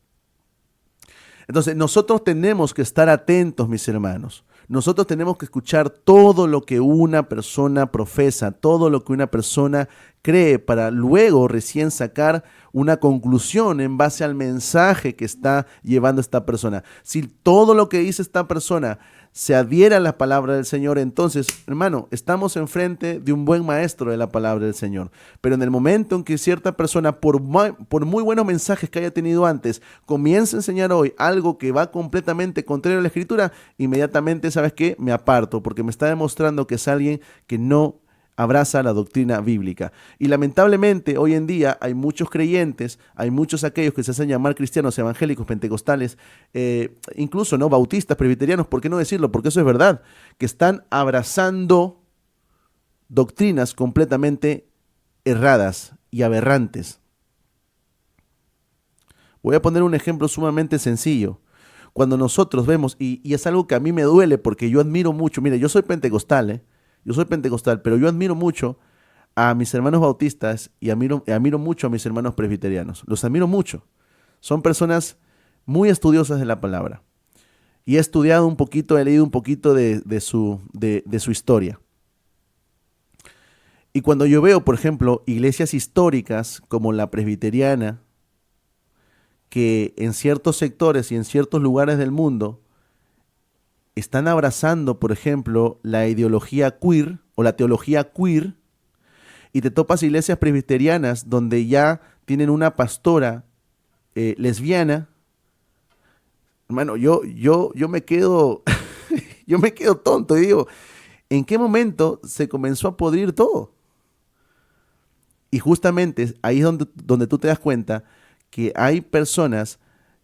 Entonces, nosotros tenemos que estar atentos, mis hermanos. Nosotros tenemos que escuchar todo lo que una persona profesa, todo lo que una persona cree, para luego recién sacar una conclusión en base al mensaje que está llevando esta persona. Si todo lo que dice esta persona se adhiere a la palabra del Señor, entonces, hermano, estamos enfrente de un buen maestro de la palabra del Señor. Pero en el momento en que cierta persona, por muy buenos mensajes que haya tenido antes, comienza a enseñar hoy algo que va completamente contrario a la Escritura, inmediatamente, ¿sabes qué? Me aparto, porque me está demostrando que es alguien que no abraza la doctrina bíblica. Y lamentablemente hoy en día hay muchos creyentes, hay muchos aquellos que se hacen llamar cristianos, evangélicos, pentecostales, incluso no bautistas, presbiterianos, ¿por qué no decirlo? Porque eso es verdad, que están abrazando doctrinas completamente erradas y aberrantes. Voy a poner un ejemplo sumamente sencillo. Cuando nosotros vemos, y es algo que a mí me duele porque yo admiro mucho, mire, yo soy pentecostal, yo soy pentecostal, pero yo admiro mucho a mis hermanos bautistas y admiro mucho a mis hermanos presbiterianos. Los admiro mucho. Son personas muy estudiosas de la palabra. Y he estudiado un poquito, he leído un poquito de su historia. Y cuando yo veo, por ejemplo, iglesias históricas como la presbiteriana, que en ciertos sectores y en ciertos lugares del mundo están abrazando, por ejemplo, la ideología queer o la teología queer, y te topas iglesias presbiterianas donde ya tienen una pastora lesbiana, hermano, yo me quedo, yo me quedo tonto y digo, ¿en qué momento se comenzó a podrir todo? Y justamente ahí es donde tú te das cuenta que hay personas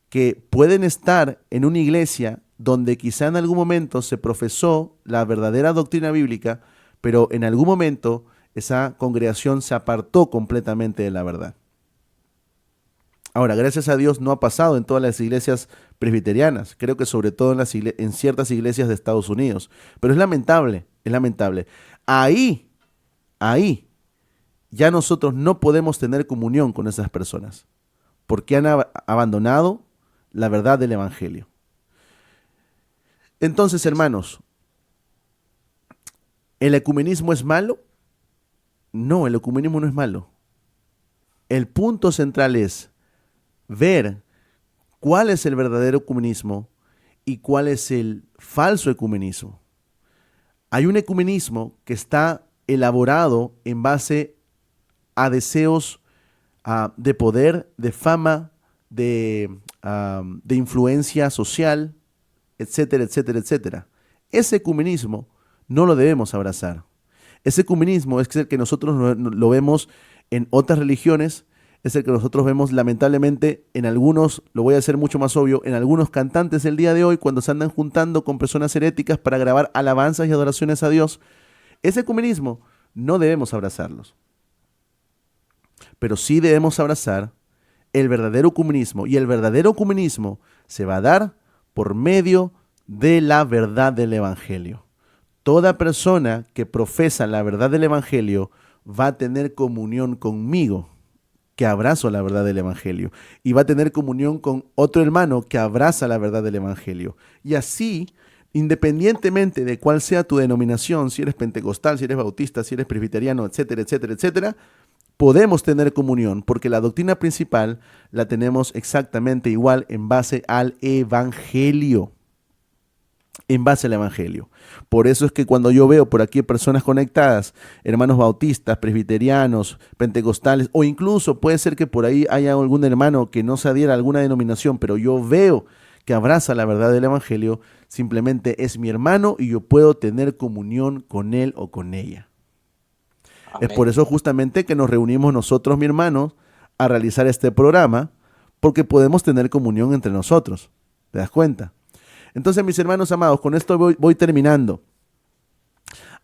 que pueden estar en una iglesia donde quizá en algún momento se profesó la verdadera doctrina bíblica, pero en algún momento esa congregación se apartó completamente de la verdad. Ahora, gracias a Dios no ha pasado en todas las iglesias presbiterianas, creo que sobre todo en ciertas iglesias de Estados Unidos, pero es lamentable, es lamentable. Ahí ya nosotros no podemos tener comunión con esas personas, porque han abandonado la verdad del Evangelio. Entonces, hermanos, ¿el ecumenismo es malo? No, el ecumenismo no es malo. El punto central es ver cuál es el verdadero ecumenismo y cuál es el falso ecumenismo. Hay un ecumenismo que está elaborado en base a deseos de poder, de fama, de influencia social, etcétera, etcétera, etcétera. Ese ecumenismo no lo debemos abrazar. Ese ecumenismo es el que nosotros lo vemos en otras religiones, es el que nosotros vemos lamentablemente en algunos, lo voy a hacer mucho más obvio, en algunos cantantes del día de hoy cuando se andan juntando con personas heréticas para grabar alabanzas y adoraciones a Dios. Ese ecumenismo no debemos abrazarlos. Pero sí debemos abrazar el verdadero ecumenismo, y el verdadero ecumenismo se va a dar por medio de la verdad del Evangelio. Toda persona que profesa la verdad del Evangelio va a tener comunión conmigo, que abrazo la verdad del Evangelio, y va a tener comunión con otro hermano que abraza la verdad del Evangelio. Y así, independientemente de cuál sea tu denominación, si eres pentecostal, si eres bautista, si eres presbiteriano, etcétera, etcétera, etcétera, podemos tener comunión porque la doctrina principal la tenemos exactamente igual en base al Evangelio. En base al Evangelio. Por eso es que cuando yo veo por aquí personas conectadas, hermanos bautistas, presbiterianos, pentecostales, o incluso puede ser que por ahí haya algún hermano que no se adhiera a alguna denominación, pero yo veo que abraza la verdad del Evangelio, simplemente es mi hermano y yo puedo tener comunión con él o con ella. Es por Amén. eso justamente que nos reunimos nosotros, mi hermano, a realizar este programa, porque podemos tener comunión entre nosotros. ¿Te das cuenta? Entonces, mis hermanos amados, con esto voy terminando.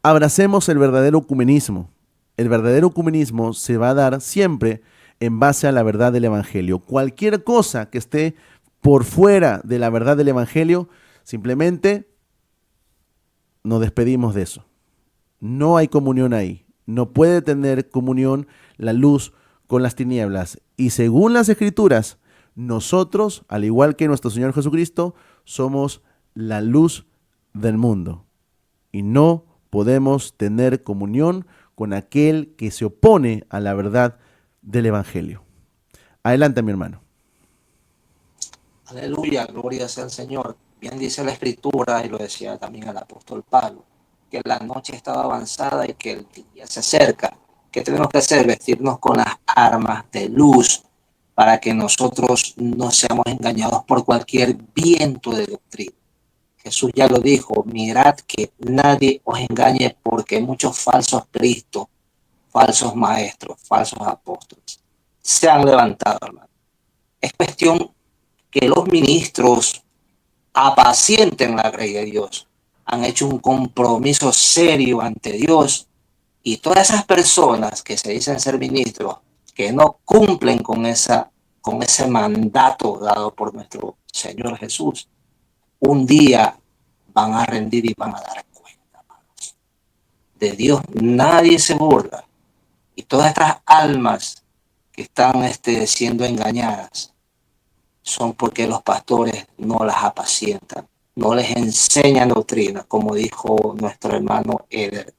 Abracemos el verdadero ecumenismo. El verdadero ecumenismo se va a dar siempre en base a la verdad del Evangelio. Cualquier cosa que esté por fuera de la verdad del Evangelio, simplemente nos despedimos de eso. No hay comunión ahí. No puede tener comunión la luz con las tinieblas. Y según las Escrituras, nosotros, al igual que nuestro Señor Jesucristo, somos la luz del mundo. Y no podemos tener comunión con aquel que se opone a la verdad del Evangelio. Adelante, mi hermano. Aleluya, gloria sea al Señor. Bien dice la Escritura, y lo decía también el apóstol Pablo, que la noche estaba avanzada y que el día se acerca. ¿Qué tenemos que hacer? Vestirnos con las armas de luz para que nosotros no seamos engañados por cualquier viento de doctrina. Jesús ya lo dijo, mirad que nadie os engañe porque hay muchos falsos cristos, falsos maestros, falsos apóstoles. Se han levantado, hermano. Es cuestión que los ministros apacienten la gracia de Dios. Han hecho un compromiso serio ante Dios y todas esas personas que se dicen ser ministros, que no cumplen con ese mandato dado por nuestro Señor Jesús, un día van a rendir y van a dar cuenta. De Dios nadie se burla. Y todas estas almas que están siendo engañadas son porque los pastores no las apacientan, no les enseñan doctrina, como dijo nuestro hermano Eder,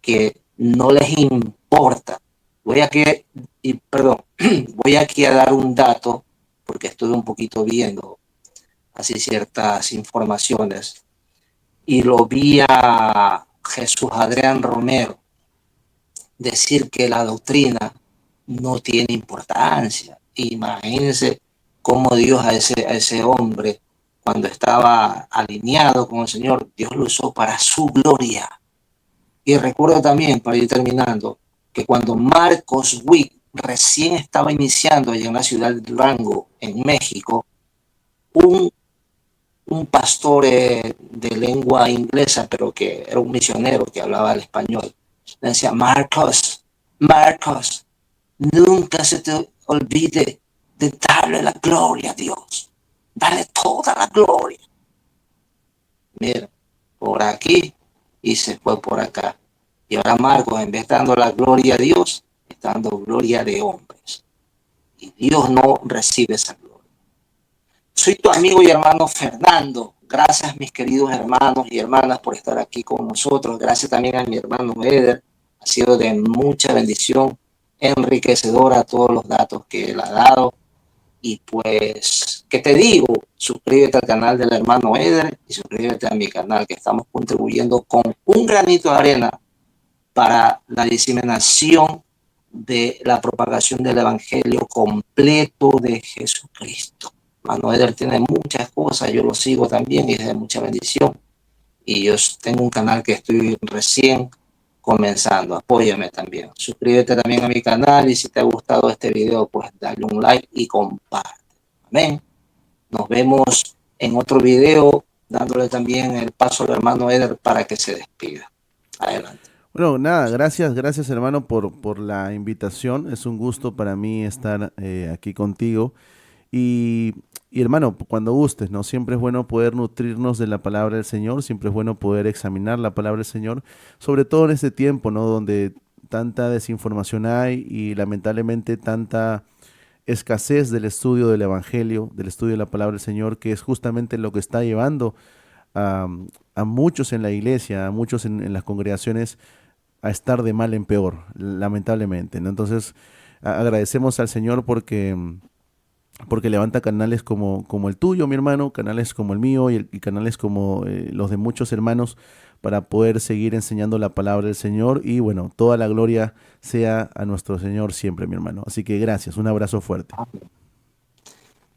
que no les importa. Voy aquí, perdón, voy aquí a dar un dato, porque estuve un poquito viendo así ciertas informaciones, y lo vi a Jesús Adrián Romero decir que la doctrina no tiene importancia. Imagínense cómo Dios a ese hombre, cuando estaba alineado con el Señor, Dios lo usó para su gloria. Y recuerdo también, para ir terminando, que cuando Marcos Witt recién estaba iniciando allá en la ciudad de Durango, en México, un, un pastor de lengua inglesa, pero que era un misionero que hablaba el español, le decía, Marcos, Marcos, nunca se te olvide de darle la gloria a Dios. Dale toda la gloria. Mira, por aquí y se fue por acá. Y ahora Marcos, en vez de dando la gloria a Dios, está dando gloria de hombres. Y Dios no recibe esa gloria. Soy tu amigo y hermano Fernando. Gracias, mis queridos hermanos y hermanas, por estar aquí con nosotros. Gracias también a mi hermano Eder. Ha sido de mucha bendición, enriquecedora todos los datos que él ha dado. Y pues, ¿qué te digo? Suscríbete al canal del hermano Eder y suscríbete a mi canal, que estamos contribuyendo con un granito de arena para la diseminación de la propagación del evangelio completo de Jesucristo. Hermano Eder tiene muchas cosas, yo lo sigo también y es de mucha bendición. Y yo tengo un canal que estoy recién comenzando. Apóyame también. Suscríbete también a mi canal y si te ha gustado este video, pues dale un like y comparte. Amén. Nos vemos en otro video, dándole también el paso al hermano Eder para que se despida. Adelante. Bueno, nada, gracias hermano por la invitación. Es un gusto para mí estar aquí contigo. Y, Y hermano, cuando gustes, ¿no? Siempre es bueno poder nutrirnos de la palabra del Señor, siempre es bueno poder examinar la palabra del Señor, sobre todo en este tiempo, ¿no? Donde tanta desinformación hay y lamentablemente tanta escasez del estudio del Evangelio, del estudio de la palabra del Señor, que es justamente lo que está llevando a, a muchos en la iglesia, a muchos en las congregaciones a estar de mal en peor, lamentablemente, ¿no? Entonces, agradecemos al Señor porque levanta canales como el tuyo, mi hermano, canales como el mío y canales como los de muchos hermanos para poder seguir enseñando la palabra del Señor y bueno, toda la gloria sea a nuestro Señor siempre, mi hermano. Así que gracias, un abrazo fuerte.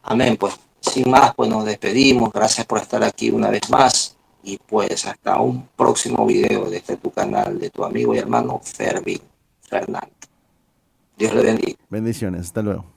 Amén, pues sin más, pues nos despedimos. Gracias por estar aquí una vez más. Y pues hasta un próximo video de este tu canal, de tu amigo y hermano Fervin Fernández. Dios le bendiga. Bendiciones, hasta luego.